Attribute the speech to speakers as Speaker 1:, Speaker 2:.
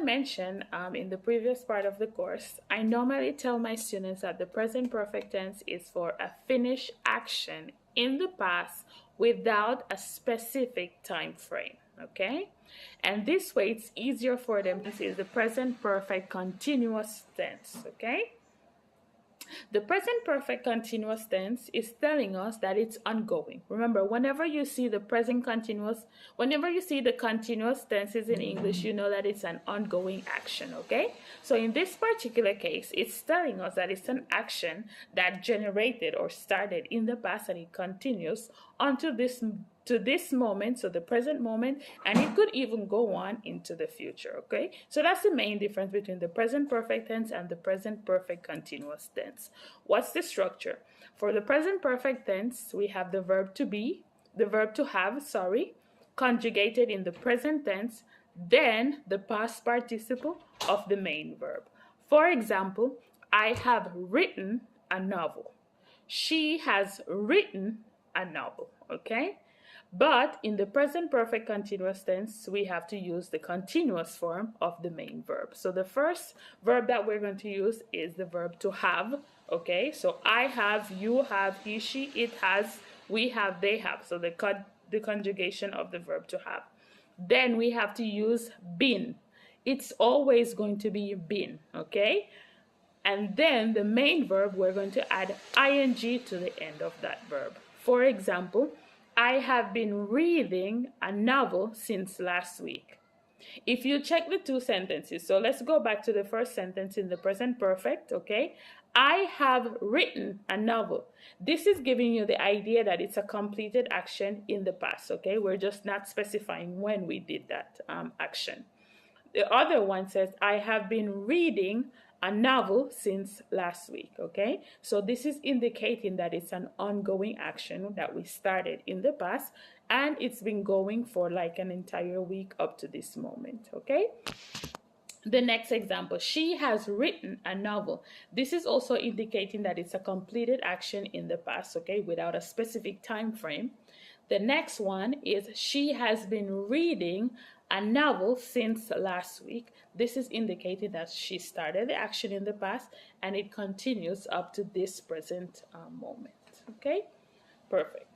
Speaker 1: Mentioned in the previous part of the course, I normally tell my students that the present perfect tense is for a finished action in the past without a specific time frame, okay? And this way it's easier for them to see the present perfect continuous tense, okay? The present perfect continuous tense is telling us that it's ongoing. Remember, whenever you see the continuous tenses in English, you know that it's an ongoing action, okay? So in this particular case, it's telling us that it's an action that generated or started in the past and it continues until this moment, so the present moment, and it could even go on into the future, okay? So that's the main difference between the present perfect tense and the present perfect continuous tense. What's the structure? For the present perfect tense, we have the verb to be, the verb to have, conjugated in the present tense, then the past participle of the main verb. For example, I have written a novel. She has written a novel, okay? But in the present perfect continuous tense, we have to use the continuous form of the main verb. So the first verb that we're going to use is the verb to have, okay? So I have, you have, he, she, it has, we have, they have. So the conjugation of the verb to have. Then we have to use been. It's always going to be been, okay? And then the main verb, we're going to add ing to the end of that verb. For example, I have been reading a novel since last week. If you check the two sentences, so let's go back to the first sentence in the present perfect, okay? I have written a novel. This is giving you the idea that it's a completed action in the past, okay? We're just not specifying when we did that action. The other one says, I have been reading a novel since last week, okay? So this is indicating that it's an ongoing action that we started in the past and it's been going for like an entire week up to this moment, okay? The next example, she has written a novel. This is also indicating that it's a completed action in the past, okay, without a specific time frame. The next one is she has been reading a novel since last week. This is indicating that she started the action in the past and it continues up to this present moment. Okay, perfect.